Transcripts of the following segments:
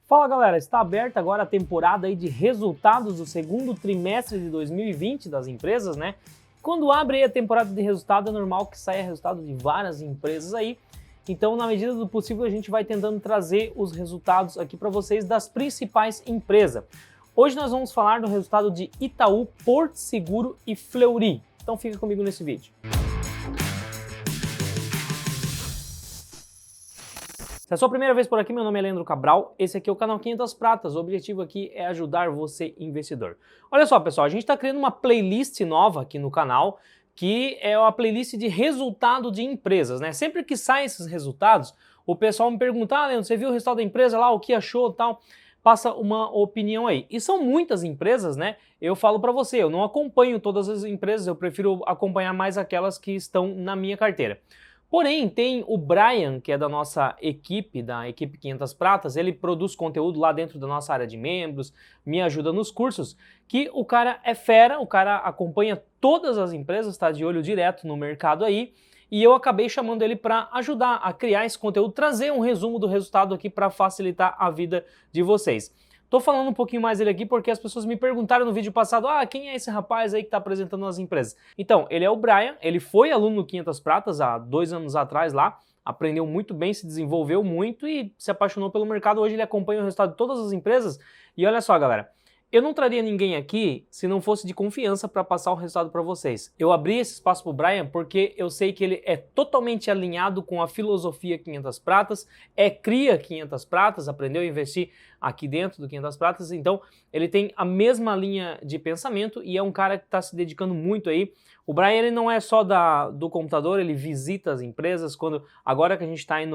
Fala galera, está aberta agora a temporada aí de resultados do segundo trimestre de 2020 das empresas, né? Quando abre aí a temporada de resultado é normal que saia resultado de várias empresas aí. Então, na medida do possível, a gente vai tentando trazer os resultados aqui para vocês das principais empresas. Hoje nós vamos falar do resultado de Itaú, Porto Seguro e Fleury. Então fica comigo nesse vídeo. Se é a sua primeira vez por aqui, meu nome é Leandro Cabral, esse aqui é o canal 500 Pratas, o objetivo aqui é ajudar você, investidor. Olha só pessoal, a gente está criando uma playlist nova aqui no canal, que é uma playlist de resultado de empresas, né? Sempre que saem esses resultados, o pessoal me pergunta, Leandro, você viu o resultado da empresa lá, o que achou e tal? Passa uma opinião aí. E são muitas empresas, né? Eu falo para você, eu não acompanho todas as empresas, eu prefiro acompanhar mais aquelas que estão na minha carteira. Porém, tem o Brian, que é da nossa equipe, da equipe 500 Pratas, ele produz conteúdo lá dentro da nossa área de membros, me ajuda nos cursos, que o cara é fera, o cara acompanha todas as empresas, está de olho direto no mercado aí, e eu acabei chamando ele para ajudar a criar esse conteúdo, trazer um resumo do resultado aqui para facilitar a vida de vocês. Tô falando um pouquinho mais dele aqui porque as pessoas me perguntaram no vídeo passado, quem é esse rapaz aí que tá apresentando as empresas? Então, ele é o Brian, ele foi aluno no 500 Pratas há 2 anos atrás lá, aprendeu muito bem, se desenvolveu muito e se apaixonou pelo mercado. Hoje ele acompanha o resultado de todas as empresas e olha só, galera, eu não traria ninguém aqui se não fosse de confiança para passar o resultado para vocês. Eu abri esse espaço para o Brian porque eu sei que ele é totalmente alinhado com a filosofia 500 Pratas, cria 500 Pratas, aprendeu a investir aqui dentro do 500 Pratas, então ele tem a mesma linha de pensamento e é um cara que está se dedicando muito aí. O Brian ele não é só do computador, ele visita as empresas, agora que a gente está aí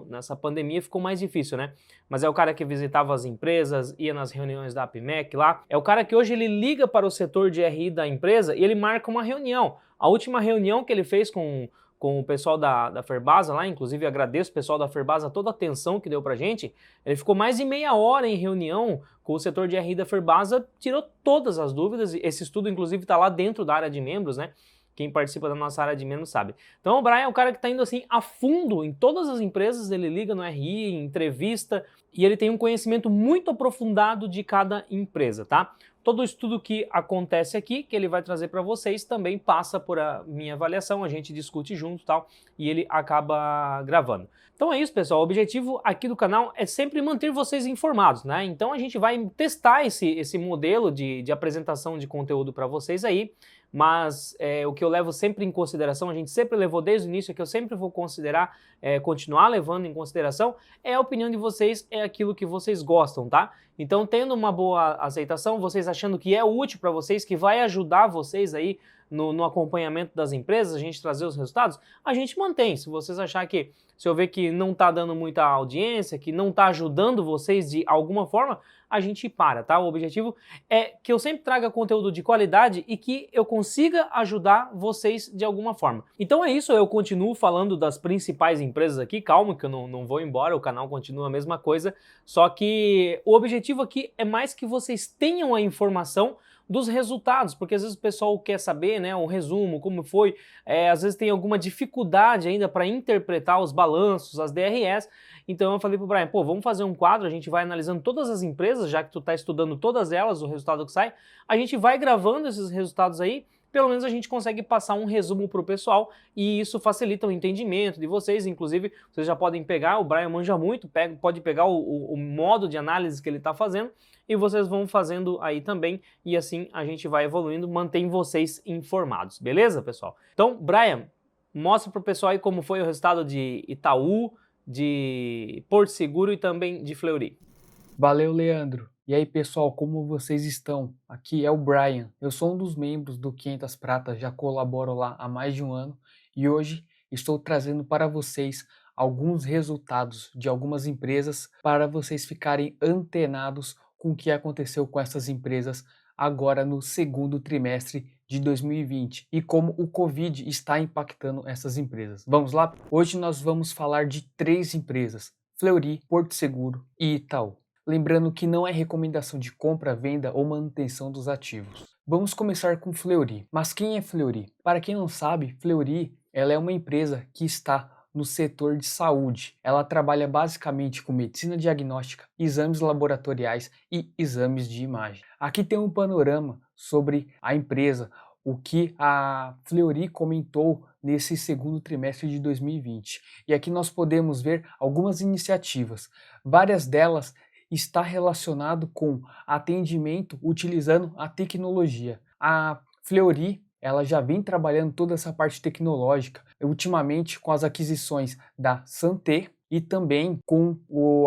nessa pandemia ficou mais difícil, né? Mas é o cara que visitava as empresas, ia nas reuniões da APMEC lá, é o cara que hoje ele liga para o setor de RI da empresa e ele marca uma reunião. A última reunião que ele fez com o pessoal da Ferbasa lá, inclusive agradeço o pessoal da Ferbasa toda a atenção que deu pra gente, ele ficou mais de meia hora em reunião com o setor de RI da Ferbasa, tirou todas as dúvidas, esse estudo inclusive está lá dentro da área de membros, né? Quem participa da nossa área de membros sabe. Então o Brian é o cara que está indo assim a fundo em todas as empresas, ele liga no RI, entrevista, e ele tem um conhecimento muito aprofundado de cada empresa, tá? Todo o estudo que acontece aqui, que ele vai trazer para vocês, também passa por a minha avaliação, a gente discute junto e tal, e ele acaba gravando. Então é isso, pessoal, o objetivo aqui do canal é sempre manter vocês informados, né? Então a gente vai testar esse modelo de apresentação de conteúdo para vocês aí, mas o que eu levo sempre em consideração, a gente sempre levou desde o início, que eu sempre vou considerar, continuar levando em consideração, é a opinião de vocês, é aquilo que vocês gostam, tá? Então, tendo uma boa aceitação, vocês achando que é útil para vocês, que vai ajudar vocês aí no acompanhamento das empresas, a gente trazer os resultados, a gente mantém. Se vocês acharem que, se eu ver que não está dando muita audiência, que não está ajudando vocês de alguma forma, a gente para, tá? O objetivo é que eu sempre traga conteúdo de qualidade e que eu consiga ajudar vocês de alguma forma. Então é isso, eu continuo falando das principais empresas aqui, calma que eu não vou embora, o canal continua a mesma coisa, só que o objetivo aqui é mais que vocês tenham a informação dos resultados, porque às vezes o pessoal quer saber, né, um resumo, como foi, às vezes tem alguma dificuldade ainda para interpretar os balanços, as DRS, então eu falei pro Brian, vamos fazer um quadro, a gente vai analisando todas as empresas, já que tu tá estudando todas elas, o resultado que sai, a gente vai gravando esses resultados aí, pelo menos a gente consegue passar um resumo para o pessoal e isso facilita o entendimento de vocês, inclusive vocês já podem pegar, o Brian manja muito, pode pegar o modo de análise que ele está fazendo e vocês vão fazendo aí também e assim a gente vai evoluindo, mantém vocês informados, beleza pessoal? Então, Brian, mostra para o pessoal aí como foi o resultado de Itaú, de Porto Seguro e também de Fleury. Valeu, Leandro. E aí, pessoal, como vocês estão? Aqui é o Brian. Eu sou um dos membros do 500 Pratas, já colaboro lá há mais de um ano e hoje estou trazendo para vocês alguns resultados de algumas empresas para vocês ficarem antenados com o que aconteceu com essas empresas agora no segundo trimestre de 2020 e como o Covid está impactando essas empresas. Vamos lá? Hoje nós vamos falar de 3 empresas, Fleury, Porto Seguro e Itaú. Lembrando que não é recomendação de compra, venda ou manutenção dos ativos. Vamos começar com Fleury. Mas quem é Fleury? Para quem não sabe, Fleury ela é uma empresa que está no setor de saúde. Ela trabalha basicamente com medicina diagnóstica, exames laboratoriais e exames de imagem. Aqui tem um panorama sobre a empresa, o que a Fleury comentou nesse segundo trimestre de 2020. E aqui nós podemos ver algumas iniciativas. Várias delas está relacionado com atendimento utilizando a tecnologia. A Fleury ela já vem trabalhando toda essa parte tecnológica, ultimamente com as aquisições da Santé e também com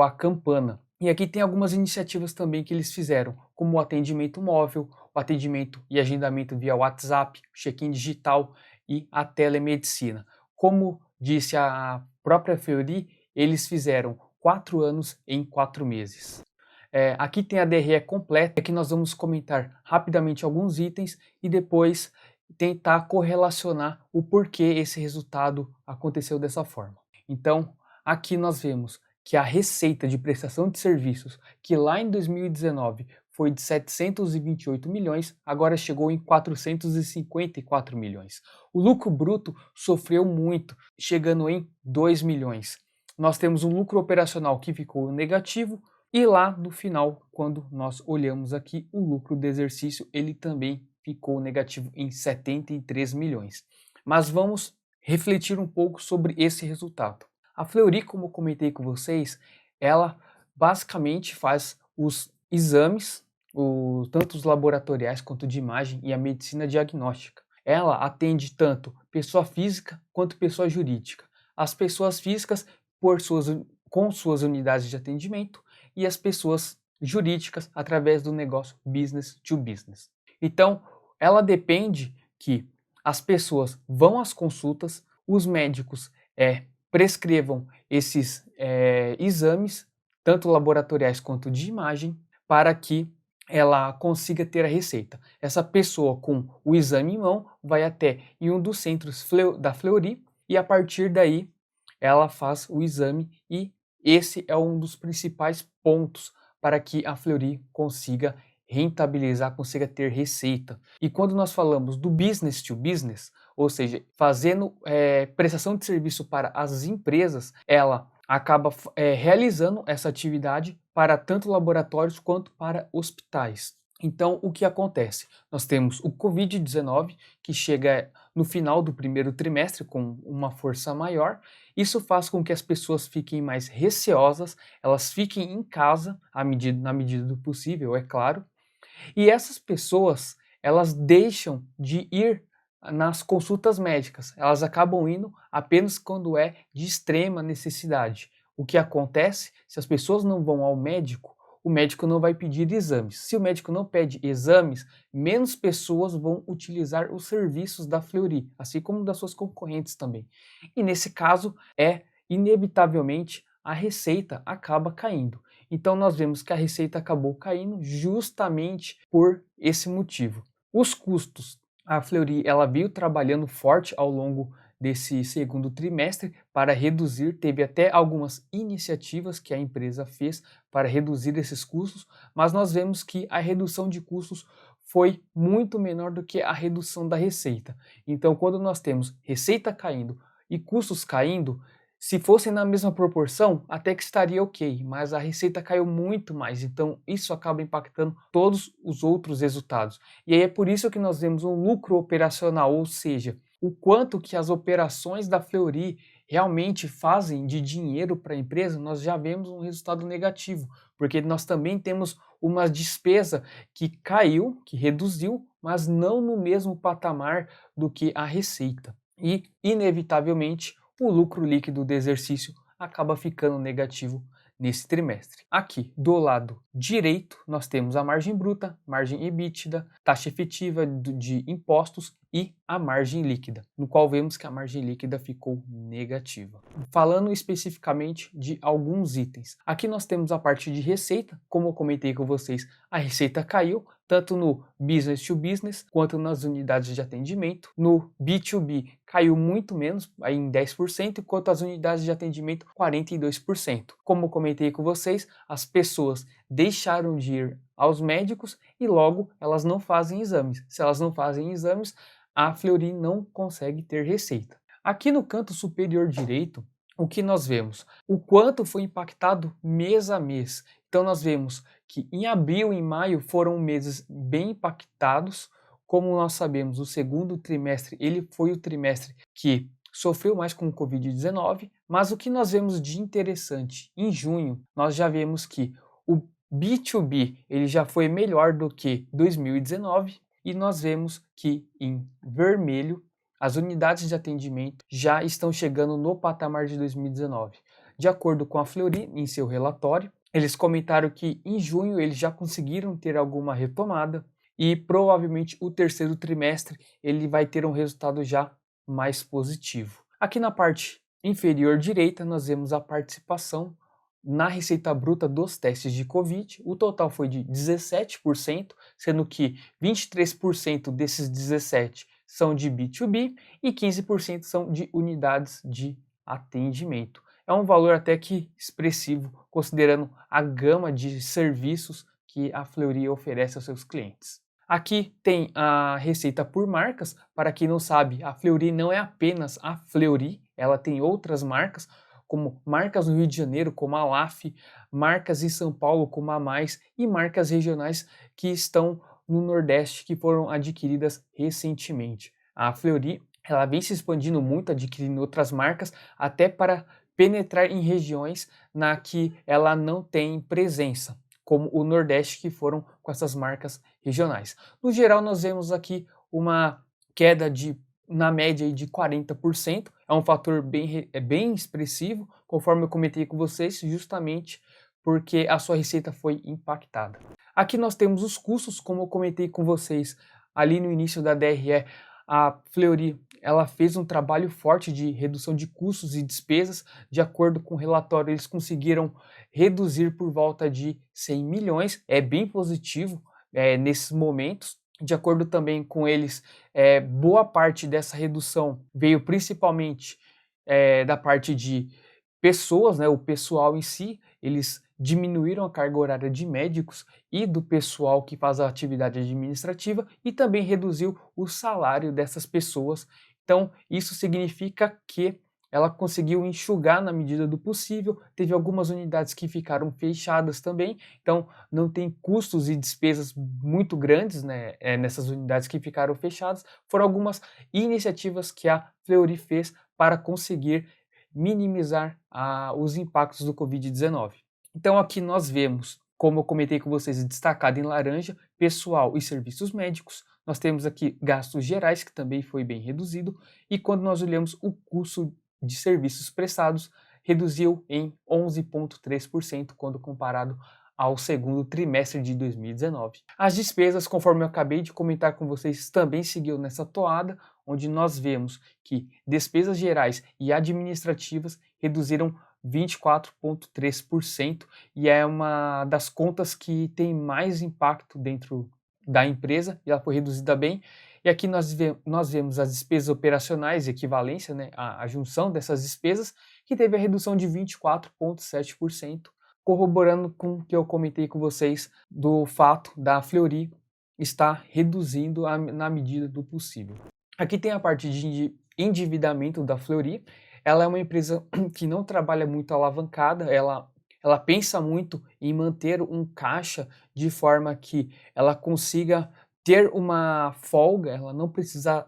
a Campana. E aqui tem algumas iniciativas também que eles fizeram, como o atendimento móvel, o atendimento e agendamento via WhatsApp, check-in digital e a telemedicina. Como disse a própria Fleury, eles fizeram 4 anos em 4 meses. Aqui tem a DRE completa, aqui nós vamos comentar rapidamente alguns itens e depois tentar correlacionar o porquê esse resultado aconteceu dessa forma. Então, aqui nós vemos que a receita de prestação de serviços, que lá em 2019 foi de 728 milhões, agora chegou em 454 milhões. O lucro bruto sofreu muito, chegando em 2 milhões. Nós temos um lucro operacional que ficou negativo, e lá no final, quando nós olhamos aqui, o lucro do exercício, ele também ficou negativo em 73 milhões. Mas vamos refletir um pouco sobre esse resultado. A Fleury, como eu comentei com vocês, ela basicamente faz os exames, tanto os laboratoriais quanto de imagem e a medicina diagnóstica. Ela atende tanto pessoa física quanto pessoa jurídica. As pessoas físicas com suas unidades de atendimento e as pessoas jurídicas através do negócio business to business. Então, ela depende que as pessoas vão às consultas, os médicos prescrevam esses exames, tanto laboratoriais quanto de imagem, para que ela consiga ter a receita. Essa pessoa com o exame em mão vai até em um dos centros da Fleury e a partir daí ela faz o exame e esse é um dos principais pontos para que a Fleury consiga rentabilizar, consiga ter receita. E quando nós falamos do business to business, ou seja, fazendo prestação de serviço para as empresas, ela acaba realizando essa atividade para tanto laboratórios quanto para hospitais. Então, o que acontece? Nós temos o Covid-19, que chega no final do primeiro trimestre com uma força maior. Isso faz com que as pessoas fiquem mais receosas, elas fiquem em casa, na medida do possível, é claro. E essas pessoas, elas deixam de ir nas consultas médicas, elas acabam indo apenas quando é de extrema necessidade. O que acontece? Se as pessoas não vão ao médico, o médico não vai pedir exames. Se o médico não pede exames, menos pessoas vão utilizar os serviços da Fleury, assim como das suas concorrentes também. E nesse caso, inevitavelmente, a receita acaba caindo. Então nós vemos que a receita acabou caindo justamente por esse motivo. Os custos, a Fleury ela veio trabalhando forte ao longo desse segundo trimestre para reduzir, teve até algumas iniciativas que a empresa fez para reduzir esses custos, mas nós vemos que a redução de custos foi muito menor do que a redução da receita. Então, quando nós temos receita caindo e custos caindo, se fossem na mesma proporção, até que estaria ok, mas a receita caiu muito mais, então isso acaba impactando todos os outros resultados. E aí é por isso que nós vemos um lucro operacional, ou seja, o quanto que as operações da Fleury realmente fazem de dinheiro para a empresa, nós já vemos um resultado negativo, porque nós também temos uma despesa que caiu, que reduziu, mas não no mesmo patamar do que a receita. E, inevitavelmente, o lucro líquido do exercício acaba ficando negativo nesse trimestre. Aqui, do lado direito, nós temos a margem bruta, margem EBITDA, taxa efetiva de impostos e a margem líquida, no qual vemos que a margem líquida ficou negativa. Falando especificamente de alguns itens, aqui nós temos a parte de receita, como eu comentei com vocês, a receita caiu, tanto no business to business quanto nas unidades de atendimento. No B2B caiu muito menos, aí em 10%, enquanto as unidades de atendimento 42%. Como eu comentei com vocês, as pessoas deixaram de ir aos médicos e logo elas não fazem exames. Se elas não fazem exames, a Fleury não consegue ter receita. Aqui no canto superior direito, o que nós vemos? O quanto foi impactado mês a mês. Então nós vemos que em abril e maio foram meses bem impactados. Como nós sabemos, o segundo trimestre ele foi o trimestre que sofreu mais com o Covid-19, mas o que nós vemos de interessante, em junho, nós já vemos que o B2B ele já foi melhor do que 2019 e nós vemos que em vermelho as unidades de atendimento já estão chegando no patamar de 2019. De acordo com a Fleury, em seu relatório, eles comentaram que em junho eles já conseguiram ter alguma retomada e provavelmente o terceiro trimestre ele vai ter um resultado já mais positivo. Aqui na parte inferior direita nós vemos a participação na receita bruta dos testes de Covid. O total foi de 17%, sendo que 23% desses 17% são de B2B e 15% são de unidades de atendimento. É um valor até que expressivo, considerando a gama de serviços que a Fleury oferece aos seus clientes. Aqui tem a receita por marcas. Para quem não sabe, a Fleury não é apenas a Fleury, ela tem outras marcas, como marcas no Rio de Janeiro, como a LAF, marcas em São Paulo, como a Mais, e marcas regionais que estão no Nordeste, que foram adquiridas recentemente. A Fleury ela vem se expandindo muito, adquirindo outras marcas, até para penetrar em regiões na que ela não tem presença, como o Nordeste, que foram com essas marcas regionais. No geral, nós vemos aqui uma queda na média de 40%, é um fator bem expressivo, conforme eu comentei com vocês, justamente porque a sua receita foi impactada. Aqui nós temos os custos, como eu comentei com vocês ali no início da DRE, a Fleury ela fez um trabalho forte de redução de custos e despesas. De acordo com o relatório, eles conseguiram reduzir por volta de 100 milhões, é bem positivo nesses momentos. De acordo também com eles, boa parte dessa redução veio principalmente da parte de pessoas, né, o pessoal em si, eles diminuíram a carga horária de médicos e do pessoal que faz a atividade administrativa e também reduziu o salário dessas pessoas. Então, isso significa que ela conseguiu enxugar na medida do possível. Teve algumas unidades que ficaram fechadas também, então não tem custos e despesas muito grandes, né, nessas unidades que ficaram fechadas. Foram algumas iniciativas que a Fleury fez para conseguir minimizar os impactos do Covid-19. Então aqui nós vemos, como eu comentei com vocês, destacado em laranja, pessoal e serviços médicos. Nós temos aqui gastos gerais, que também foi bem reduzido, e quando nós olhamos o custo de serviços prestados, reduziu em 11,3% quando comparado ao segundo trimestre de 2019. As despesas, conforme eu acabei de comentar com vocês, também seguiu nessa toada, onde nós vemos que despesas gerais e administrativas reduziram 24,3% e é uma das contas que tem mais impacto dentro da empresa e ela foi reduzida bem. E aqui nós vemos as despesas operacionais, equivalência, né, a junção dessas despesas, que teve a redução de 24,7%, corroborando com o que eu comentei com vocês do fato da Fleury estar reduzindo na medida do possível. Aqui tem a parte de endividamento da Fleury. Ela é uma empresa que não trabalha muito alavancada, ela pensa muito em manter um caixa de forma que ela consiga ter uma folga, ela não precisa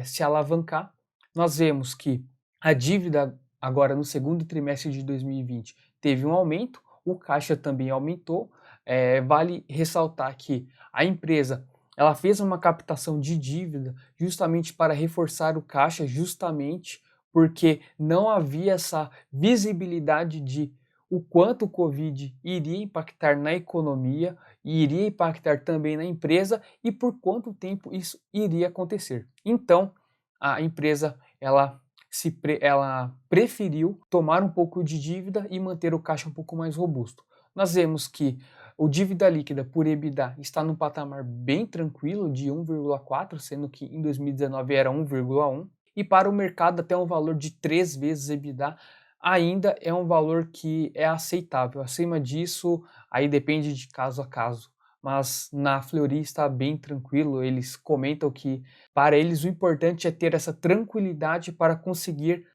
se alavancar. Nós vemos que a dívida agora no segundo trimestre de 2020 teve um aumento, o caixa também aumentou. Vale ressaltar que a empresa ela fez uma captação de dívida justamente para reforçar o caixa, justamente porque não havia essa visibilidade de o quanto o Covid iria impactar na economia, e iria impactar também na empresa e por quanto tempo isso iria acontecer. Então, a empresa ela preferiu tomar um pouco de dívida e manter o caixa um pouco mais robusto. Nós vemos que o dívida líquida por EBITDA está num patamar bem tranquilo de 1,4, sendo que em 2019 era 1,1, e para o mercado até um valor de 3 vezes EBITDA ainda é um valor que é aceitável. Acima disso, aí depende de caso a caso. mas na Fleury está bem tranquilo. Eles comentam que para eles o importante é ter essa tranquilidade para conseguir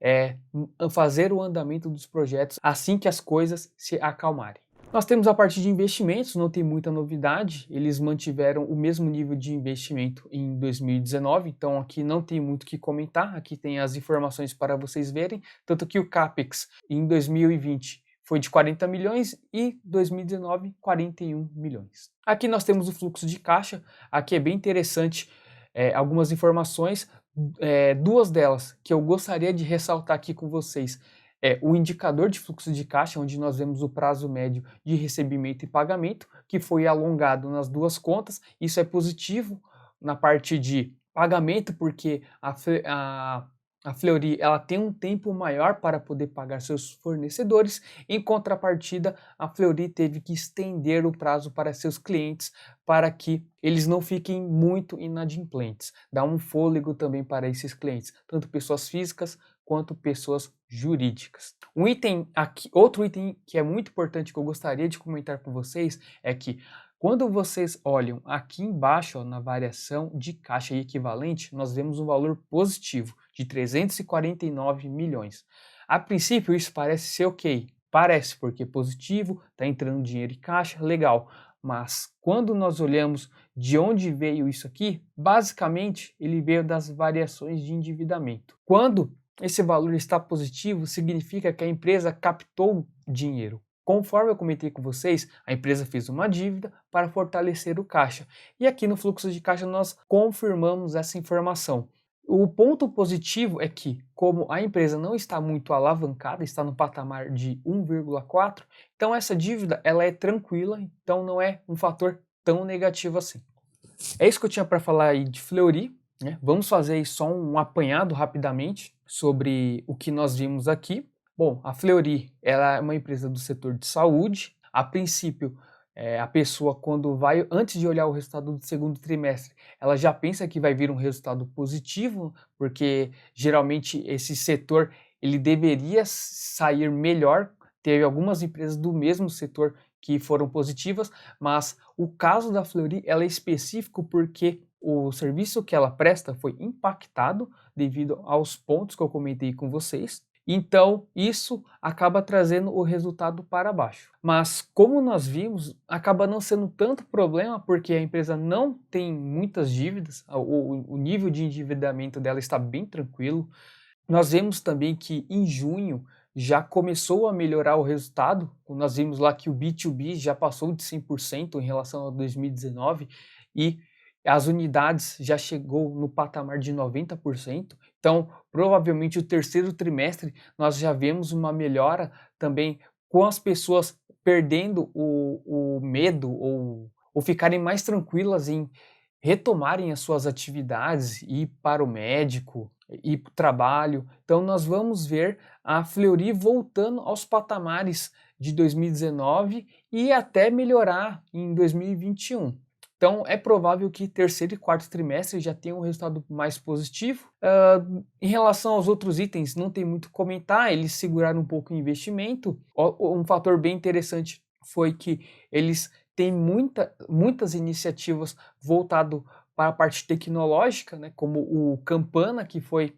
fazer o andamento dos projetos assim que as coisas se acalmarem. Nós temos a parte de investimentos, não tem muita novidade, eles mantiveram o mesmo nível de investimento em 2019, então aqui não tem muito o que comentar, aqui tem as informações para vocês verem, tanto que o CAPEX em 2020 foi de 40 milhões e 2019 41 milhões. Aqui nós temos o fluxo de caixa, aqui é bem interessante algumas informações, duas delas que eu gostaria de ressaltar aqui com vocês. O indicador de fluxo de caixa, onde nós vemos o prazo médio de recebimento e pagamento, que foi alongado nas duas contas. Isso é positivo na parte de pagamento, porque a Fleury ela tem um tempo maior para poder pagar seus fornecedores. Em contrapartida, a Fleury teve que estender o prazo para seus clientes para que eles não fiquem muito inadimplentes. Dá um fôlego também para esses clientes, tanto pessoas físicas quanto pessoas jurídicas. Outro item que é muito importante que eu gostaria de comentar com vocês é que quando vocês olham aqui embaixo, na variação de caixa e equivalente, nós vemos um valor positivo de 349 milhões. A princípio isso parece ser ok, parece porque é positivo, está entrando dinheiro em caixa, legal. Mas quando nós olhamos de onde veio isso aqui, basicamente ele veio das variações de endividamento. Quando esse valor está positivo, significa que a empresa captou dinheiro. Conforme eu comentei com vocês, a empresa fez uma dívida para fortalecer o caixa. E aqui no fluxo de caixa nós confirmamos essa informação. O ponto positivo é que, como a empresa não está muito alavancada, está no patamar de 1,4, então essa dívida ela é tranquila, então não é um fator tão negativo assim. É isso que eu tinha para falar aí de Fleury. Vamos fazer aí só um apanhado rapidamente sobre o que nós vimos aqui. Bom, a Fleury ela é uma empresa do setor de saúde. A princípio, a pessoa antes de olhar o resultado do segundo trimestre, ela já pensa que vai vir um resultado positivo, porque geralmente esse setor ele deveria sair melhor. Teve algumas empresas do mesmo setor que foram positivas, mas o caso da Fleury ela é específico porque o serviço que ela presta foi impactado devido aos pontos que eu comentei com vocês. Então, isso acaba trazendo o resultado para baixo. Mas, como nós vimos, acaba não sendo tanto problema porque a empresa não tem muitas dívidas, o nível de endividamento dela está bem tranquilo. Nós vemos também que em junho já começou a melhorar o resultado. Nós vimos lá que o B2B já passou de 100% em relação a 2019 e as unidades já chegou no patamar de 90%. Então, provavelmente o terceiro trimestre nós já vemos uma melhora também com as pessoas perdendo o medo ou ficarem mais tranquilas em retomarem as suas atividades, ir para o médico, ir para o trabalho. Então nós vamos ver a Fleury voltando aos patamares de 2019 e até melhorar em 2021. Então é provável que terceiro e quarto trimestre já tenham um resultado mais positivo. Em relação aos outros itens, não tem muito a comentar, eles seguraram um pouco o investimento. Um fator bem interessante foi que eles têm muitas iniciativas voltado para a parte tecnológica, né, como o Campana, que foi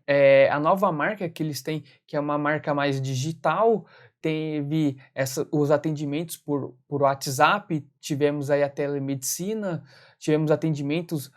a nova marca que eles têm, que é uma marca mais digital. Teve os atendimentos por WhatsApp, tivemos aí a telemedicina, tivemos atendimentos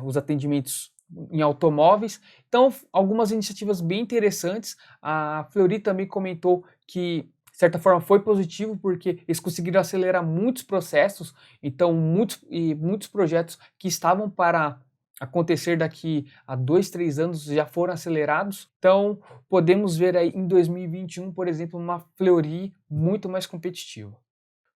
os atendimentos em automóveis. Então, algumas iniciativas bem interessantes. A Fleury também comentou que, de certa forma, foi positivo porque eles conseguiram acelerar muitos processos, então muitos projetos que estavam para acontecer daqui a 2, 3 anos já foram acelerados. Então podemos ver aí em 2021, por exemplo, uma Fleury muito mais competitiva.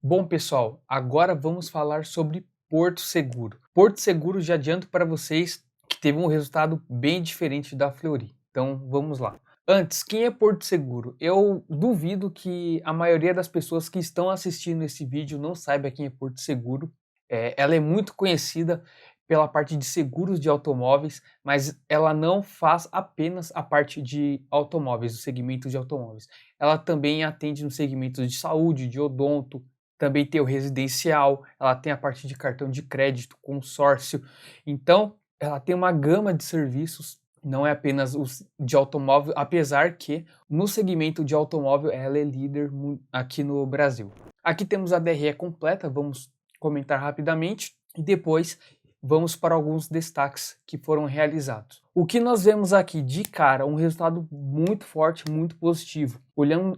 Bom pessoal, agora vamos falar sobre Porto Seguro. Porto Seguro, já adianto para vocês que teve um resultado bem diferente da Fleury. Então vamos lá. Antes, quem é Porto Seguro? Eu duvido que a maioria das pessoas que estão assistindo esse vídeo não saiba quem é Porto Seguro. Ela é muito conhecida pela parte de seguros de automóveis, mas ela não faz apenas a parte de automóveis, o segmento de automóveis. Ela também atende no segmento de saúde, de odonto, também tem o residencial, ela tem a parte de cartão de crédito, consórcio. Então, ela tem uma gama de serviços, não é apenas os de automóvel, apesar que no segmento de automóvel ela é líder aqui no Brasil. Aqui temos a DRE completa, vamos comentar rapidamente e depois vamos para alguns destaques que foram realizados. O que nós vemos aqui de cara, um resultado muito forte, muito positivo.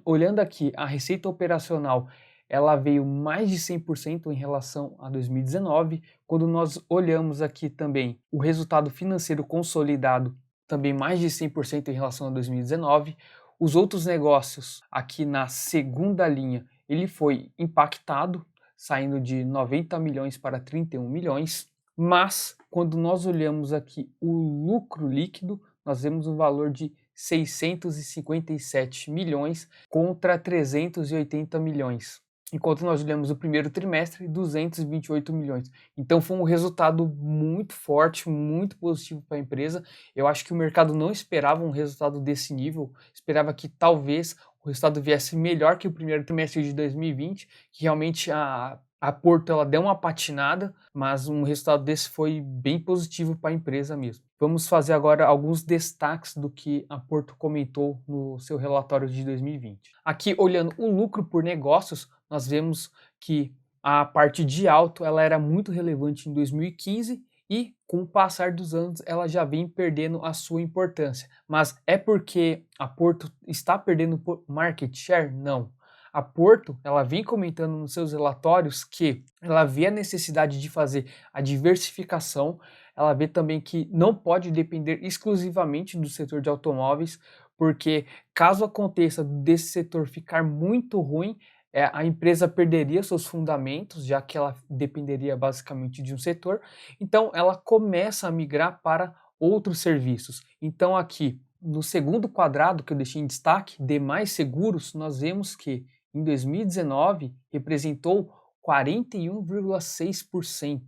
Olhando aqui a receita operacional, ela veio mais de 100% em relação a 2019. Quando nós olhamos aqui também o resultado financeiro consolidado, também mais de 100% em relação a 2019. Os outros negócios, aqui na segunda linha, ele foi impactado, saindo de 90 milhões para 31 milhões. Mas, quando nós olhamos aqui o lucro líquido, nós vemos um valor de 657 milhões contra 380 milhões. Enquanto nós olhamos o primeiro trimestre, 228 milhões. Então foi um resultado muito forte, muito positivo para a empresa. Eu acho que o mercado não esperava um resultado desse nível, esperava que talvez o resultado viesse melhor que o primeiro trimestre de 2020, que realmente a Porto ela deu uma patinada, mas um resultado desse foi bem positivo para a empresa mesmo. Vamos fazer agora alguns destaques do que a Porto comentou no seu relatório de 2020. Aqui, olhando o lucro por negócios, nós vemos que a parte de auto ela era muito relevante em 2015 e com o passar dos anos ela já vem perdendo a sua importância. Mas é porque a Porto está perdendo market share? Não. A Porto, ela vem comentando nos seus relatórios que ela vê a necessidade de fazer a diversificação, ela vê também que não pode depender exclusivamente do setor de automóveis, porque caso aconteça desse setor ficar muito ruim, a empresa perderia seus fundamentos, já que ela dependeria basicamente de um setor, então ela começa a migrar para outros serviços. Então aqui, no segundo quadrado que eu deixei em destaque, demais seguros, nós vemos que em 2019 representou 41,6%.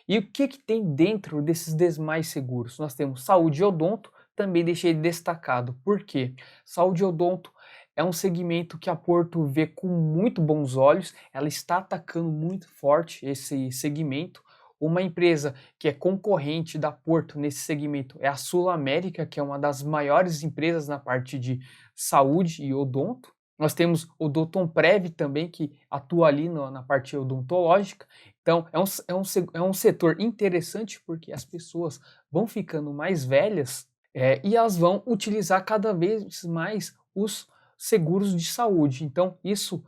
E o que tem dentro desses demais seguros? Nós temos saúde e odonto, também deixei destacado. Por quê? Saúde e odonto é um segmento que a Porto vê com muito bons olhos, ela está atacando muito forte esse segmento. Uma empresa que é concorrente da Porto nesse segmento é a Sul América, que é uma das maiores empresas na parte de saúde e odonto. Nós temos o Odontoprev também, que atua ali na parte odontológica. Então, é um setor interessante porque as pessoas vão ficando mais velhas e elas vão utilizar cada vez mais os seguros de saúde. Então, isso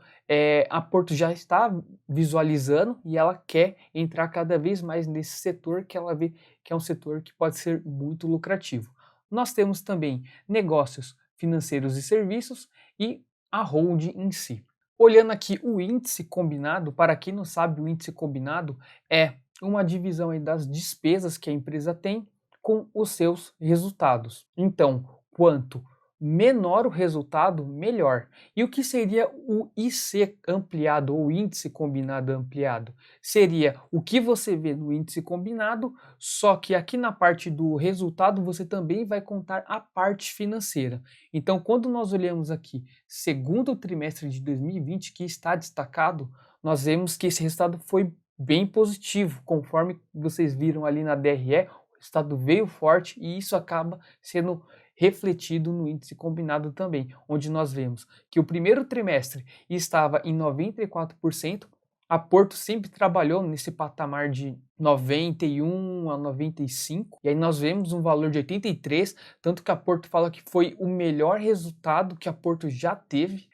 a Porto já está visualizando e ela quer entrar cada vez mais nesse setor que ela vê que é um setor que pode ser muito lucrativo. Nós temos também negócios financeiros e serviços e a holding em si. Olhando aqui o índice combinado, para quem não sabe, o índice combinado é uma divisão aí das despesas que a empresa tem com os seus resultados. Então, quanto menor o resultado, melhor. E o que seria o IC ampliado ou índice combinado ampliado? Seria o que você vê no índice combinado, só que aqui na parte do resultado você também vai contar a parte financeira. Então, quando nós olhamos aqui segundo trimestre de 2020 que está destacado, nós vemos que esse resultado foi bem positivo, conforme vocês viram ali na DRE, o resultado veio forte e isso acaba sendo refletido no índice combinado também, onde nós vemos que o primeiro trimestre estava em 94%, a Porto sempre trabalhou nesse patamar de 91 a 95, e aí nós vemos um valor de 83, tanto que a Porto fala que foi o melhor resultado que a Porto já teve.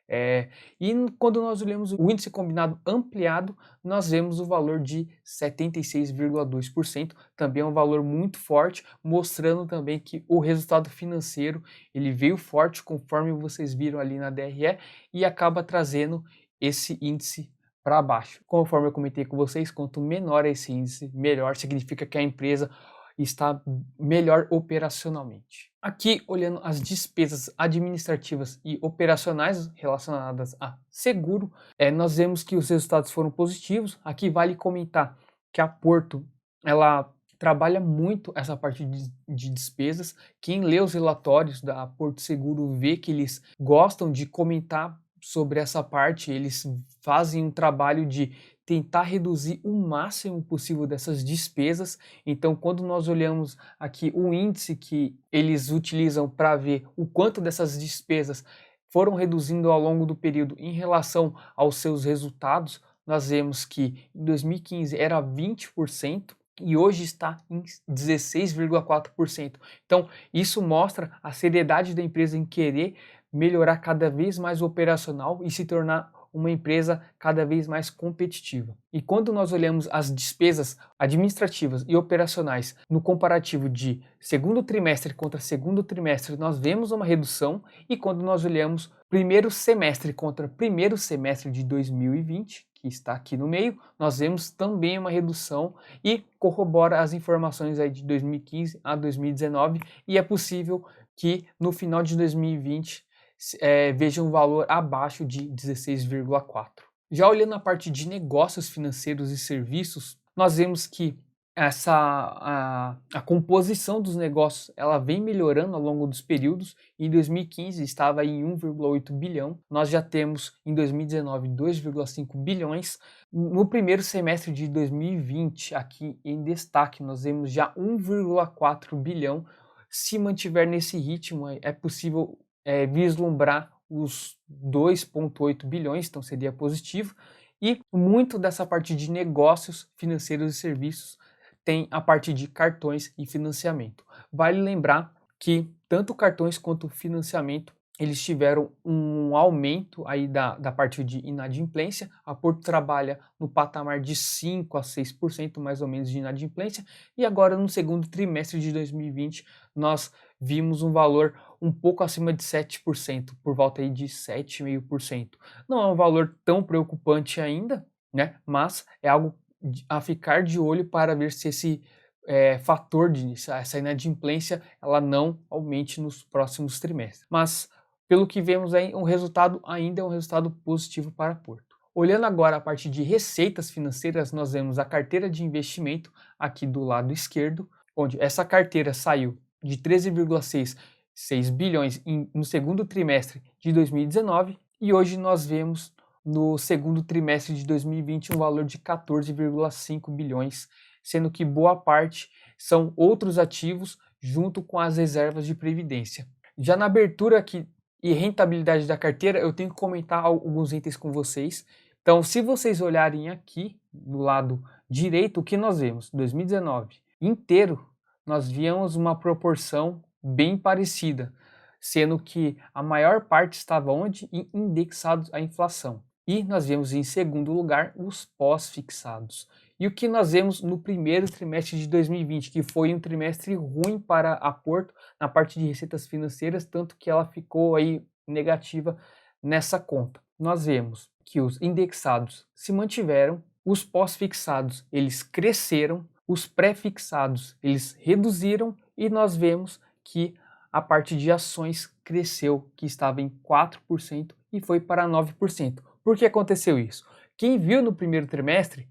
E quando nós olhamos o índice combinado ampliado, nós vemos o valor de 76,2%, também é um valor muito forte, mostrando também que o resultado financeiro ele veio forte, conforme vocês viram ali na DRE, e acaba trazendo esse índice para baixo. Conforme eu comentei com vocês, quanto menor esse índice, melhor significa que a empresa está melhor operacionalmente. Aqui, olhando as despesas administrativas e operacionais relacionadas a seguro, nós vemos que os resultados foram positivos. Aqui vale comentar que a Porto, ela trabalha muito essa parte de despesas. Quem lê os relatórios da Porto Seguro vê que eles gostam de comentar sobre essa parte, eles fazem um trabalho de tentar reduzir o máximo possível dessas despesas. Então, quando nós olhamos aqui o índice que eles utilizam para ver o quanto dessas despesas foram reduzindo ao longo do período em relação aos seus resultados, nós vemos que em 2015 era 20% e hoje está em 16,4%. Então, isso mostra a seriedade da empresa em querer melhorar cada vez mais o operacional e se tornar uma empresa cada vez mais competitiva. E quando nós olhamos as despesas administrativas e operacionais no comparativo de segundo trimestre contra segundo trimestre, nós vemos uma redução, e quando nós olhamos primeiro semestre contra primeiro semestre de 2020, que está aqui no meio, nós vemos também uma redução e corrobora as informações aí de 2015 a 2019, e é possível que no final de 2020 veja um valor abaixo de 16,4. Já olhando a parte de negócios financeiros e serviços, nós vemos que a composição dos negócios ela vem melhorando ao longo dos períodos. Em 2015 estava em 1,8 bilhão, nós já temos em 2019 2,5 bilhões. No primeiro semestre de 2020, aqui em destaque, nós vemos já 1,4 bilhão. Se mantiver nesse ritmo, é possível vislumbrar os 2,8 bilhões, então seria positivo. E muito dessa parte de negócios financeiros e serviços tem a parte de cartões e financiamento. Vale lembrar que tanto cartões quanto financiamento eles tiveram um aumento aí da parte de inadimplência. A Porto trabalha no patamar de 5 a 6% mais ou menos de inadimplência, e agora no segundo trimestre de 2020 nós vimos um valor um pouco acima de 7%, por volta aí de 7,5%. Não é um valor tão preocupante ainda, né? Mas é algo a ficar de olho para ver se esse fator essa inadimplência ela não aumente nos próximos trimestres. Mas pelo que vemos aí, o resultado ainda é um resultado positivo para a Porto. Olhando agora a parte de receitas financeiras, nós vemos a carteira de investimento aqui do lado esquerdo, onde essa carteira saiu de 13,6 bilhões no segundo trimestre de 2019, e hoje nós vemos no segundo trimestre de 2020 um valor de 14,5 bilhões, sendo que boa parte são outros ativos junto com as reservas de previdência. Já na abertura aqui e rentabilidade da carteira, eu tenho que comentar alguns itens com vocês. Então, se vocês olharem aqui do lado direito, o que nós vemos? 2019 inteiro, nós víamos uma proporção bem parecida, sendo que a maior parte estava onde? Indexados à inflação. E nós vemos em segundo lugar os pós-fixados. E o que nós vemos no primeiro trimestre de 2020, que foi um trimestre ruim para a Porto na parte de receitas financeiras, tanto que ela ficou aí negativa nessa conta. Nós vemos que os indexados se mantiveram, os pós-fixados eles cresceram, os pré-fixados eles reduziram, e nós vemos que a parte de ações cresceu, que estava em 4% e foi para 9%. Por que aconteceu isso? Quem viu no primeiro trimestre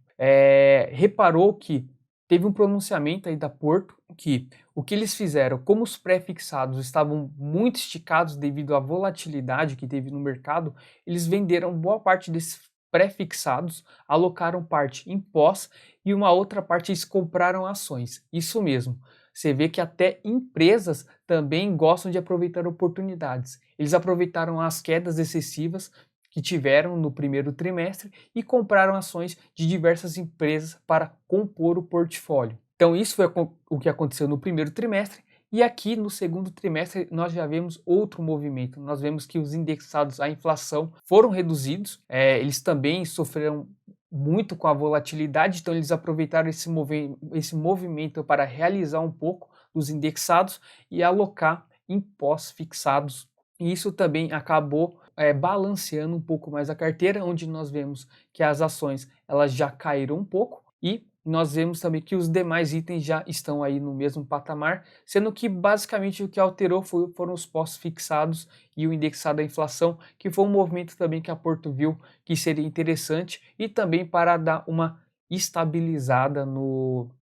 reparou que teve um pronunciamento aí da Porto que o que eles fizeram, como os pré-fixados estavam muito esticados devido à volatilidade que teve no mercado, eles venderam boa parte desses pré-fixados, alocaram parte em pós e uma outra parte eles compraram ações. Isso mesmo. Você vê que até empresas também gostam de aproveitar oportunidades. Eles aproveitaram as quedas excessivas que tiveram no primeiro trimestre e compraram ações de diversas empresas para compor o portfólio. Então isso foi o que aconteceu no primeiro trimestre, e aqui no segundo trimestre nós já vemos outro movimento. Nós vemos que os indexados à inflação foram reduzidos, eles também sofreram muito com a volatilidade, então eles aproveitaram esse movimento para realizar um pouco dos indexados e alocar em pós-fixados. E isso também acabou balanceando um pouco mais a carteira, onde nós vemos que as ações elas já caíram um pouco, e nós vemos também que os demais itens já estão aí no mesmo patamar, sendo que basicamente o que alterou foram os pós-fixados e o indexado à inflação, que foi um movimento também que a Porto viu que seria interessante e também para dar uma estabilizada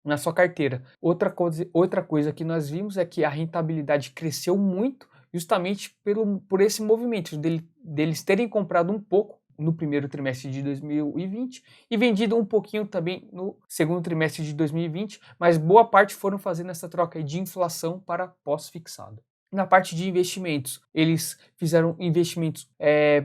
na sua carteira. Outra coisa que nós vimos é que a rentabilidade cresceu muito, justamente por esse movimento deles terem comprado um pouco no primeiro trimestre de 2020 e vendido um pouquinho também no segundo trimestre de 2020, mas boa parte foram fazendo essa troca de inflação para pós-fixado. Na parte de investimentos, eles fizeram investimentos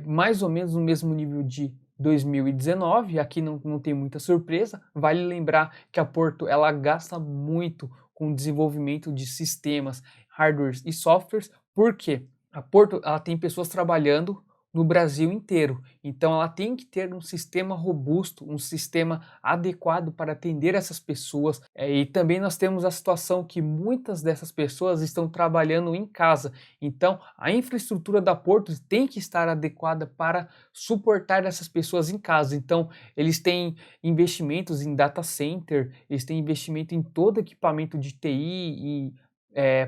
mais ou menos no mesmo nível de 2019, aqui não tem muita surpresa. Vale lembrar que a Porto ela gasta muito com o desenvolvimento de sistemas, hardwares e softwares, porque a Porto ela tem pessoas trabalhando no Brasil inteiro, então ela tem que ter um sistema robusto, um sistema adequado para atender essas pessoas, e também nós temos a situação que muitas dessas pessoas estão trabalhando em casa, então a infraestrutura da Porto tem que estar adequada para suportar essas pessoas em casa, então eles têm investimentos em data center, eles têm investimento em todo equipamento de TI e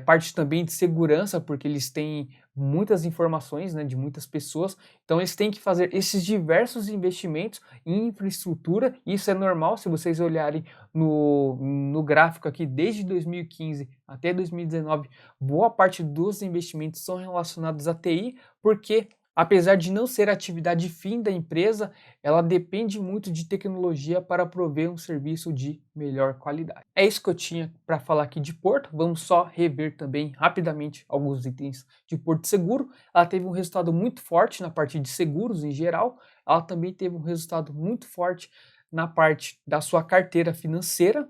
parte também de segurança, porque eles têm muitas informações, né, de muitas pessoas, então eles têm que fazer esses diversos investimentos em infraestrutura. Isso é normal, se vocês olharem no gráfico aqui, desde 2015 até 2019, boa parte dos investimentos são relacionados à TI, porque apesar de não ser a atividade fim da empresa, ela depende muito de tecnologia para prover um serviço de melhor qualidade. É isso que eu tinha para falar aqui de Porto. Vamos só rever também rapidamente alguns itens de Porto Seguro. Ela teve um resultado muito forte na parte de seguros em geral. Ela também teve um resultado muito forte na parte da sua carteira financeira.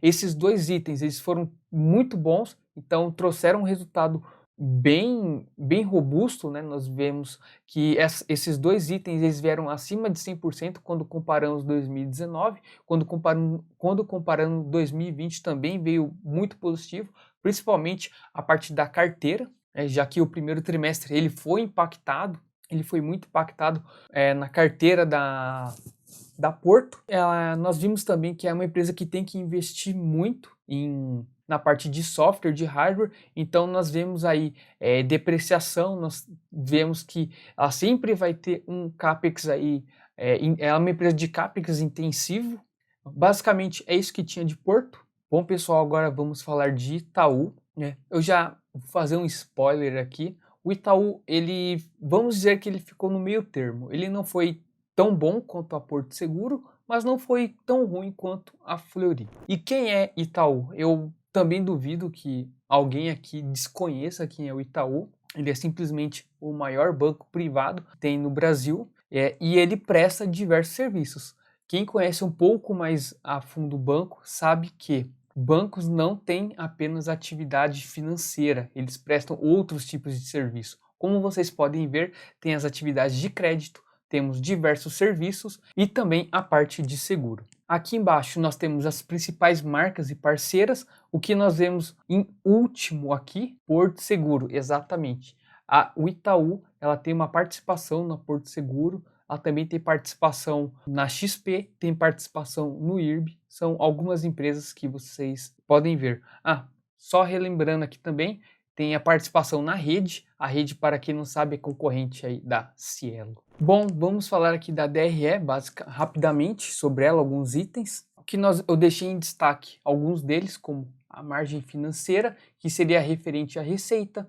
Esses dois itens eles foram muito bons, então trouxeram um resultado bem robusto, né? Nós vemos que esses dois itens eles vieram acima de 100% quando comparamos 2019, quando comparando 2020 também veio muito positivo, principalmente a parte da carteira, já que o primeiro trimestre ele foi muito impactado na carteira da Porto. Nós vimos também que é uma empresa que tem que investir muito na parte de software, de hardware, então nós vemos aí depreciação, nós vemos que ela sempre vai ter um CAPEX aí, é uma empresa de CAPEX intensivo. Basicamente é isso que tinha de Porto. Bom pessoal, agora vamos falar de Itaú, né? Eu já vou fazer um spoiler aqui. O Itaú, vamos dizer que ele ficou no meio termo, ele não foi tão bom quanto a Porto Seguro, mas não foi tão ruim quanto a Fleury. E quem é Itaú? Eu também duvido que alguém aqui desconheça quem é o Itaú. Ele é simplesmente o maior banco privado que tem no Brasil, e ele presta diversos serviços. Quem conhece um pouco mais a fundo o banco sabe que bancos não têm apenas atividade financeira, eles prestam outros tipos de serviço. Como vocês podem ver, tem as atividades de crédito, temos diversos serviços e também a parte de seguro. Aqui embaixo nós temos as principais marcas e parceiras. O que nós vemos em último aqui, Porto Seguro, exatamente. O Itaú ela tem uma participação na Porto Seguro, ela também tem participação na XP, tem participação no IRB, são algumas empresas que vocês podem ver. Só relembrando aqui também, tem a participação na Rede. A Rede, para quem não sabe, é concorrente aí da Cielo. Bom, vamos falar aqui da DRE, rapidamente sobre ela, alguns itens. Eu deixei em destaque alguns deles, como a margem financeira, que seria referente à receita.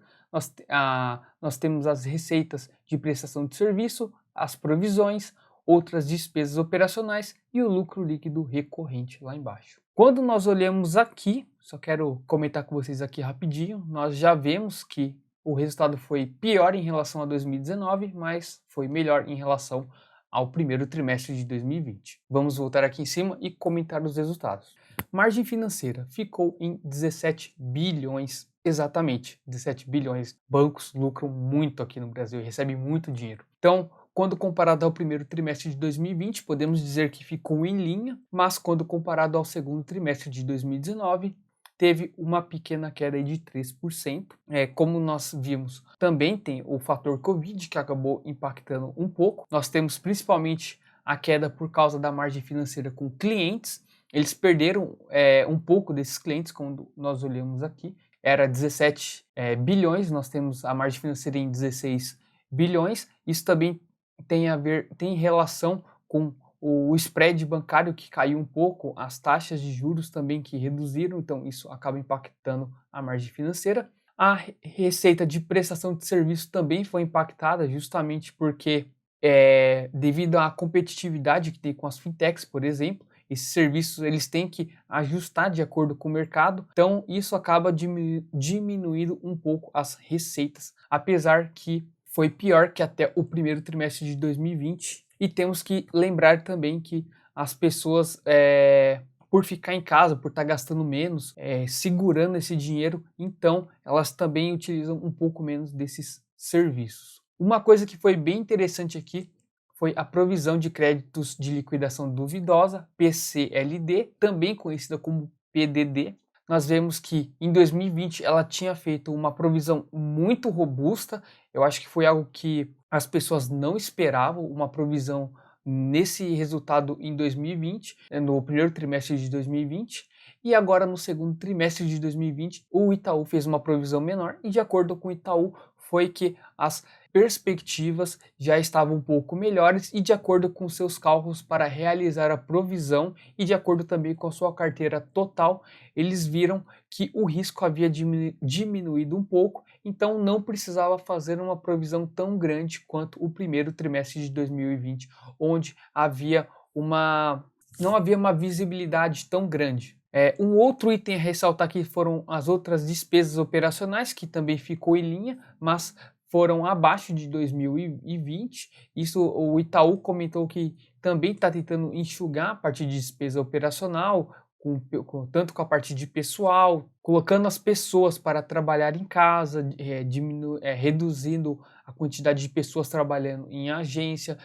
Nós temos as receitas de prestação de serviço, as provisões, outras despesas operacionais e o lucro líquido recorrente lá embaixo. Quando nós olhamos aqui, só quero comentar com vocês aqui rapidinho, nós já vemos que o resultado foi pior em relação a 2019, mas foi melhor em relação ao primeiro trimestre de 2020. Vamos voltar aqui em cima e comentar os resultados. Margem financeira ficou em 17 bilhões, exatamente, 17 bilhões. Bancos lucram muito aqui no Brasil e recebem muito dinheiro. Então, quando comparado ao primeiro trimestre de 2020, podemos dizer que ficou em linha, mas quando comparado ao segundo trimestre de 2019, teve uma pequena queda de 3%. Como nós vimos, também tem o fator Covid, que acabou impactando um pouco. Nós temos principalmente a queda por causa da margem financeira com clientes. Eles perderam um pouco desses clientes, quando nós olhamos aqui. Era 17 bilhões, nós temos a margem financeira em 16 bilhões. Isso também tem relação com o spread bancário que caiu um pouco, as taxas de juros também que reduziram, então isso acaba impactando a margem financeira. A receita de prestação de serviço também foi impactada, justamente porque, devido à competitividade que tem com as fintechs, por exemplo, esses serviços eles têm que ajustar de acordo com o mercado, então isso acaba diminuindo um pouco as receitas, apesar que foi pior que até o primeiro trimestre de 2020. E temos que lembrar também que as pessoas, por ficar em casa, por estar gastando menos, segurando esse dinheiro, então elas também utilizam um pouco menos desses serviços. Uma coisa que foi bem interessante aqui foi a provisão de créditos de liquidação duvidosa, PCLD, também conhecida como PDD. Nós vemos que em 2020 ela tinha feito uma provisão muito robusta. Eu acho que foi algo que as pessoas não esperavam, uma provisão nesse resultado em 2020, no primeiro trimestre de 2020, e agora no segundo trimestre de 2020 o Itaú fez uma provisão menor e de acordo com o Itaú foi que as perspectivas já estavam um pouco melhores e de acordo com seus cálculos para realizar a provisão e de acordo também com a sua carteira total, eles viram que o risco havia diminuído um pouco, então não precisava fazer uma provisão tão grande quanto o primeiro trimestre de 2020, onde não havia uma visibilidade tão grande. Um outro item a ressaltar aqui foram as outras despesas operacionais, que também ficou em linha, mas foram abaixo de 2020. Isso o Itaú comentou que também está tentando enxugar a parte de despesa operacional, tanto com a parte de pessoal, colocando as pessoas para trabalhar em casa, reduzindo a quantidade de pessoas trabalhando em agência,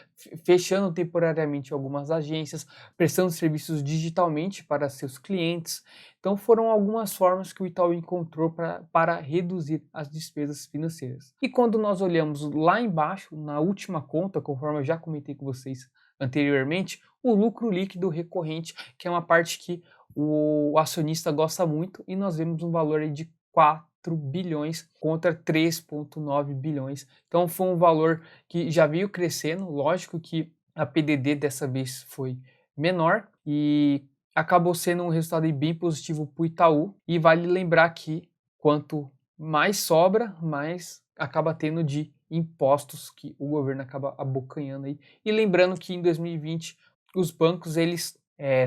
fechando temporariamente algumas agências, prestando serviços digitalmente para seus clientes. Então foram algumas formas que o Itaú encontrou para reduzir as despesas financeiras. E quando nós olhamos lá embaixo, na última conta, conforme eu já comentei com vocês anteriormente, o lucro líquido recorrente, que é uma parte que o acionista gosta muito, e nós vemos um valor aí de 4 bilhões contra 3,9 bilhões. Então foi um valor que já veio crescendo, lógico que a PDD dessa vez foi menor e acabou sendo um resultado bem positivo para o Itaú. E vale lembrar que quanto mais sobra, mais acaba tendo de impostos que o governo acaba abocanhando aí. E lembrando que em 2020 os bancos eles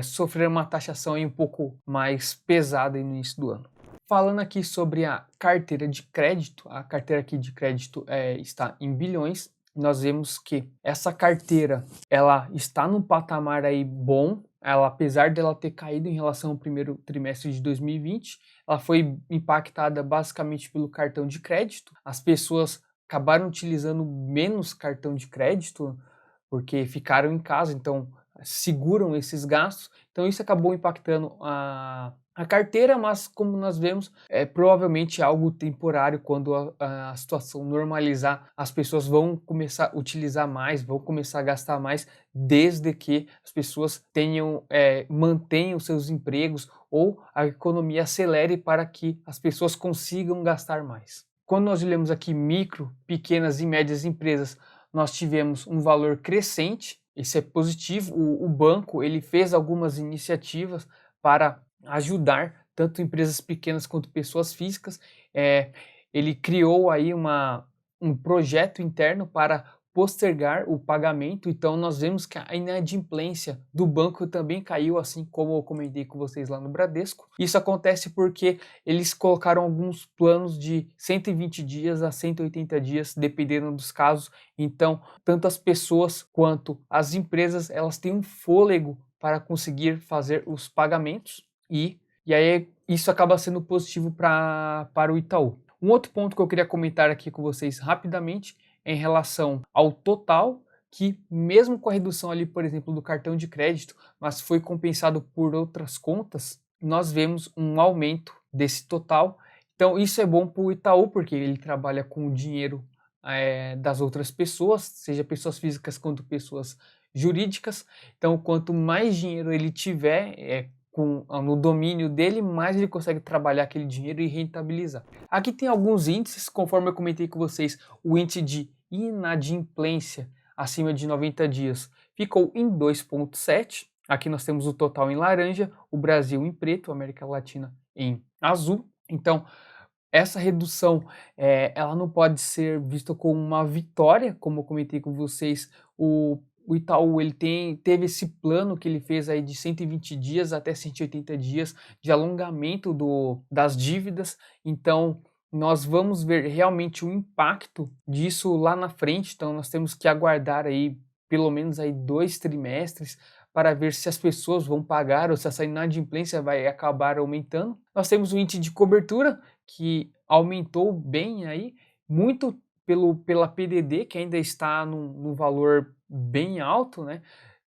sofreram uma taxação aí um pouco mais pesada aí no início do ano. Falando aqui sobre a carteira de crédito, a carteira aqui de crédito está em bilhões. Nós vemos que essa carteira ela está num patamar aí bom. Ela, apesar dela ter caído em relação ao primeiro trimestre de 2020, ela foi impactada basicamente pelo cartão de crédito. As pessoas acabaram utilizando menos cartão de crédito porque ficaram em casa, então seguram esses gastos. Então isso acabou impactando a carteira, mas como nós vemos, é provavelmente algo temporário. Quando a situação normalizar, as pessoas vão começar a utilizar mais, vão começar a gastar mais, desde que as pessoas mantenham seus empregos ou a economia acelere para que as pessoas consigam gastar mais. Quando nós olhamos aqui micro, pequenas e médias empresas, nós tivemos um valor crescente. Isso é positivo. O banco ele fez algumas iniciativas para ajudar tanto empresas pequenas quanto pessoas físicas. Ele criou aí um projeto interno para postergar o pagamento. Então nós vemos que a inadimplência do banco também caiu, assim como eu comentei com vocês lá no Bradesco. Isso acontece porque eles colocaram alguns planos de 120 dias a 180 dias, dependendo dos casos. Então, tanto as pessoas quanto as empresas, elas têm um fôlego para conseguir fazer os pagamentos e aí isso acaba sendo positivo para o Itaú. Um outro ponto que eu queria comentar aqui com vocês rapidamente em relação ao total, que mesmo com a redução ali, por exemplo, do cartão de crédito, mas foi compensado por outras contas, nós vemos um aumento desse total. Então isso é bom para o Itaú, porque ele trabalha com o dinheiro das outras pessoas, seja pessoas físicas quanto pessoas jurídicas. Então quanto mais dinheiro ele tiver no domínio dele, mais ele consegue trabalhar aquele dinheiro e rentabilizar. Aqui tem alguns índices, conforme eu comentei com vocês, o índice de inadimplência acima de 90 dias ficou em 2,7. Aqui nós temos o total em laranja, o Brasil em preto, a América Latina em azul. Então, essa redução, ela não pode ser vista como uma vitória, como eu comentei com vocês. O Itaú ele teve esse plano que ele fez aí de 120 dias até 180 dias de alongamento das dívidas. Então, nós vamos ver realmente o impacto disso lá na frente. Então, nós temos que aguardar aí pelo menos aí 2 trimestres para ver se as pessoas vão pagar ou se essa inadimplência vai acabar aumentando. Nós temos o índice de cobertura, que aumentou bem aí, muito pela PDD, que ainda está num valor bem alto, né?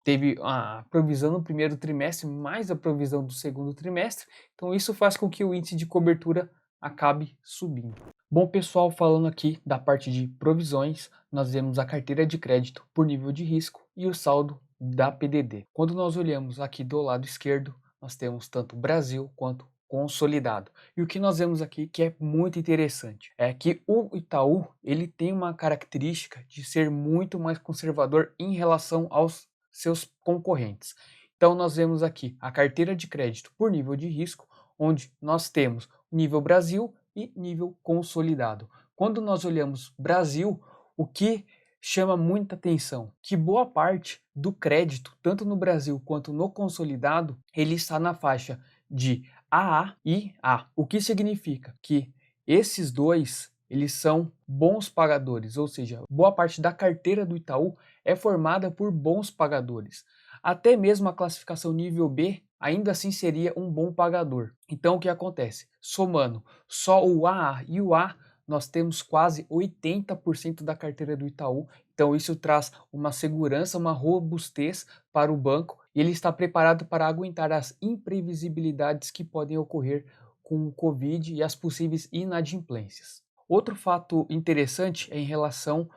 Teve a provisão no primeiro trimestre, mais a provisão do segundo trimestre, então isso faz com que o índice de cobertura acabe subindo. Bom, pessoal, falando aqui da parte de provisões, nós vemos a carteira de crédito por nível de risco e o saldo da PDD. Quando nós olhamos aqui do lado esquerdo, nós temos tanto Brasil quanto consolidado. E o que nós vemos aqui que é muito interessante é que o Itaú ele tem uma característica de ser muito mais conservador em relação aos seus concorrentes. Então nós vemos aqui a carteira de crédito por nível de risco, onde nós temos nível Brasil e nível consolidado. Quando nós olhamos Brasil, o que chama muita atenção, que boa parte do crédito, tanto no Brasil quanto no consolidado, ele está na faixa de AA e A. O que significa que esses dois, eles são bons pagadores, ou seja, boa parte da carteira do Itaú é formada por bons pagadores. Até mesmo a classificação nível B ainda assim seria um bom pagador. Então o que acontece? Somando só o AA e o A, nós temos quase 80% da carteira do Itaú. Então isso traz uma segurança, uma robustez para o banco e ele está preparado para aguentar as imprevisibilidades que podem ocorrer com o Covid e as possíveis inadimplências. Outro fato interessante é em relação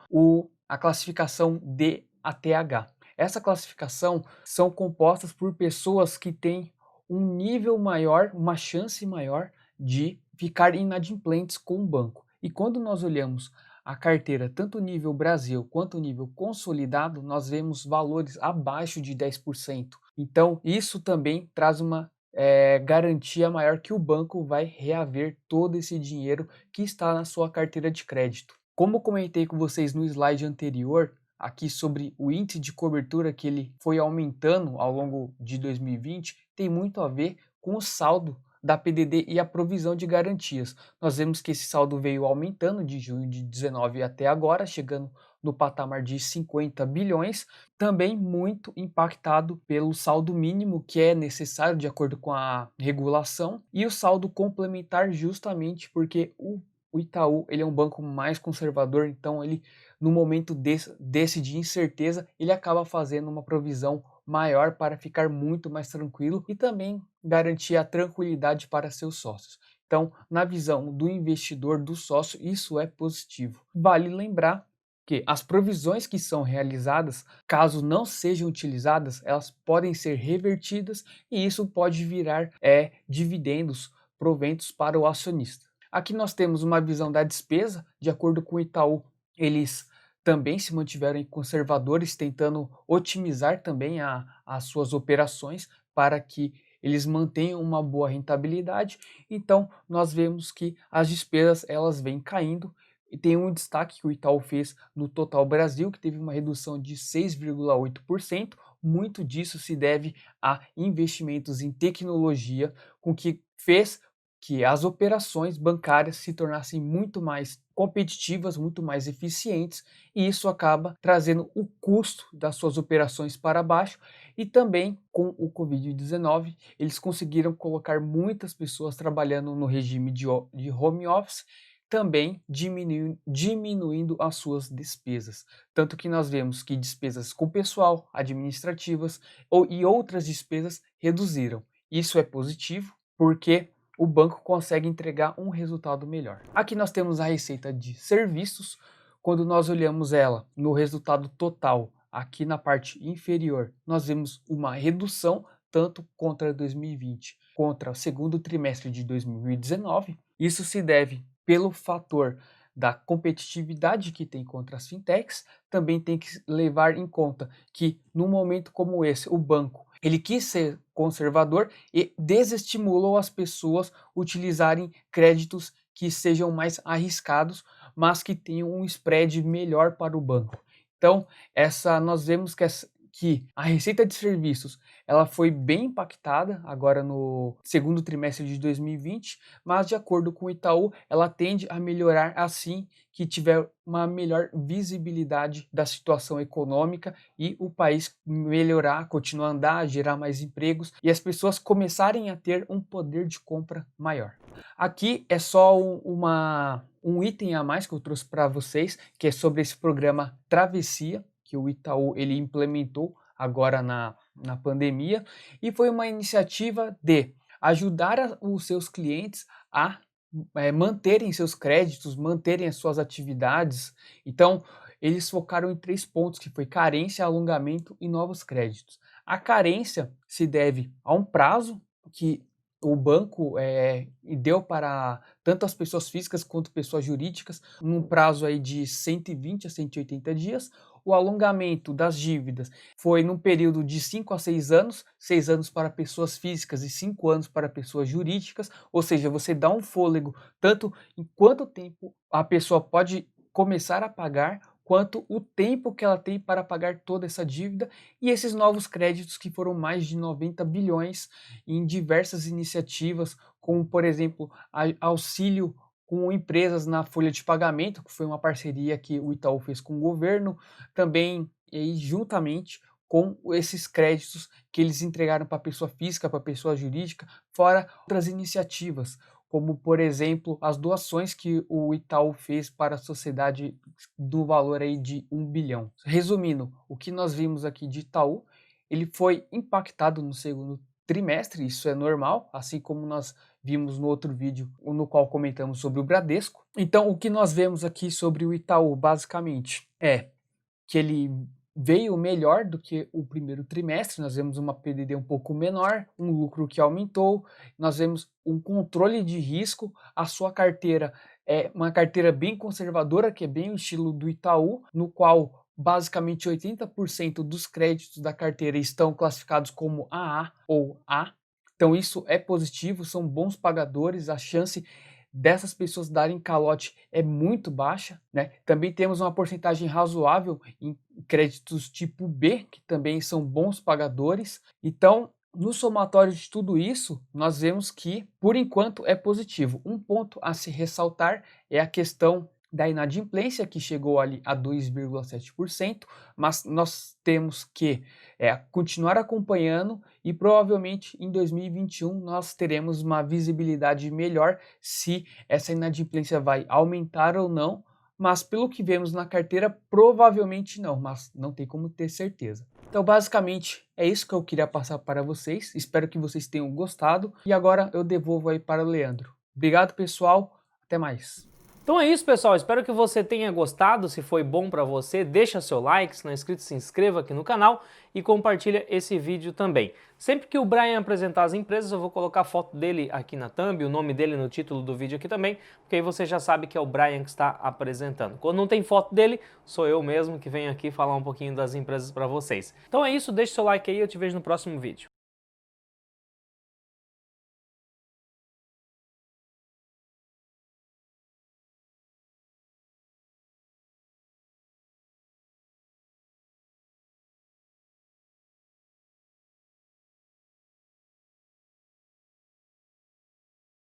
à classificação D até H. Essa classificação são compostas por pessoas que têm um nível maior, uma chance maior de ficar inadimplentes com o banco. E quando nós olhamos a carteira, tanto nível Brasil quanto nível consolidado, nós vemos valores abaixo de 10%. Então, isso também traz uma garantia maior que o banco vai reaver todo esse dinheiro que está na sua carteira de crédito. Como comentei com vocês no slide anterior, aqui sobre o índice de cobertura que ele foi aumentando ao longo de 2020, tem muito a ver com o saldo da PDD e a provisão de garantias. Nós vemos que esse saldo veio aumentando de junho de 19 até agora, chegando no patamar de 50 bilhões, também muito impactado pelo saldo mínimo que é necessário de acordo com a regulação e o saldo complementar justamente porque o Itaú ele é um banco mais conservador, então ele no momento desse de incerteza ele acaba fazendo uma provisão maior para ficar muito mais tranquilo e também garantir a tranquilidade para seus sócios. Então, na visão do investidor, do sócio, isso é positivo. Vale lembrar que as provisões que são realizadas, caso não sejam utilizadas, elas podem ser revertidas e isso pode virar dividendos, proventos para o acionista. Aqui nós temos uma visão da despesa, de acordo com o Itaú, eles também se mantiveram conservadores, tentando otimizar também as suas operações para que eles mantenham uma boa rentabilidade. Então, nós vemos que as despesas elas vêm caindo e tem um destaque que o Itaú fez no Total Brasil, que teve uma redução de 6,8%. Muito disso se deve a investimentos em tecnologia, com que fez que as operações bancárias se tornassem muito mais competitivas, muito mais eficientes, e isso acaba trazendo o custo das suas operações para baixo. E também com o Covid-19, eles conseguiram colocar muitas pessoas trabalhando no regime de home office, também diminuindo as suas despesas. Tanto que nós vemos que despesas com pessoal, administrativas e outras despesas reduziram. Isso é positivo porque o banco consegue entregar um resultado melhor. Aqui nós temos a receita de serviços. Quando nós olhamos ela no resultado total, aqui na parte inferior, nós vemos uma redução tanto contra 2020 contra o segundo trimestre de 2019. Isso se deve pelo fator da competitividade que tem contra as fintechs. Também tem que levar em conta que num momento como esse, o banco ele quis ser conservador e desestimulou as pessoas utilizarem créditos que sejam mais arriscados, mas que tenham um spread melhor para o banco. Então, nós vemos que a receita de serviços ela foi bem impactada agora no segundo trimestre de 2020, mas de acordo com o Itaú, ela tende a melhorar assim que tiver uma melhor visibilidade da situação econômica e o país melhorar, continuar a andar, gerar mais empregos e as pessoas começarem a ter um poder de compra maior. Aqui é só um item a mais que eu trouxe para vocês, que é sobre esse programa Travessia, que o Itaú ele implementou agora na pandemia, e foi uma iniciativa de ajudar os seus clientes a manterem seus créditos, manterem as suas atividades. Então, eles focaram em 3 pontos, que foi carência, alongamento e novos créditos. A carência se deve a um prazo que o banco deu para tanto as pessoas físicas quanto pessoas jurídicas, num prazo aí de 120 a 180 dias. O alongamento das dívidas foi num período de 5 a 6 anos para pessoas físicas e 5 anos para pessoas jurídicas, ou seja, você dá um fôlego tanto em quanto tempo a pessoa pode começar a pagar, quanto o tempo que ela tem para pagar toda essa dívida, e esses novos créditos que foram mais de 90 bilhões em diversas iniciativas, como por exemplo, auxílio com empresas na folha de pagamento, que foi uma parceria que o Itaú fez com o governo, também e juntamente com esses créditos que eles entregaram para pessoa física, para pessoa jurídica, fora outras iniciativas, como por exemplo as doações que o Itaú fez para a sociedade do valor aí de 1 bilhão. Resumindo, o que nós vimos aqui de Itaú, ele foi impactado no segundo trimestre, isso é normal, assim como nós vimos no outro vídeo no qual comentamos sobre o Bradesco. Então, o que nós vemos aqui sobre o Itaú, basicamente, é que ele veio melhor do que o primeiro trimestre, nós vemos uma PDD um pouco menor, um lucro que aumentou, nós vemos um controle de risco, a sua carteira é uma carteira bem conservadora, que é bem o estilo do Itaú, no qual basicamente 80% dos créditos da carteira estão classificados como AA ou A. Então isso é positivo, são bons pagadores, a chance dessas pessoas darem calote é muito baixa, né? Também temos uma porcentagem razoável em créditos tipo B, que também são bons pagadores. Então, no somatório de tudo isso, nós vemos que, por enquanto, é positivo. Um ponto a se ressaltar é a questão da inadimplência, que chegou ali a 2,7%, mas nós temos que continuar acompanhando e provavelmente em 2021 nós teremos uma visibilidade melhor se essa inadimplência vai aumentar ou não, mas pelo que vemos na carteira, provavelmente não, mas não tem como ter certeza. Então, basicamente, é isso que eu queria passar para vocês. Espero que vocês tenham gostado. E agora eu devolvo aí para o Leandro. Obrigado, pessoal. Até mais. Então é isso, pessoal, espero que você tenha gostado. Se foi bom para você, deixa seu like, se não é inscrito, se inscreva aqui no canal e compartilha esse vídeo também. Sempre que o Brian apresentar as empresas, eu vou colocar a foto dele aqui na thumb, o nome dele no título do vídeo aqui também, porque aí você já sabe que é o Brian que está apresentando. Quando não tem foto dele, sou eu mesmo que venho aqui falar um pouquinho das empresas para vocês. Então é isso, deixa seu like aí e eu te vejo no próximo vídeo.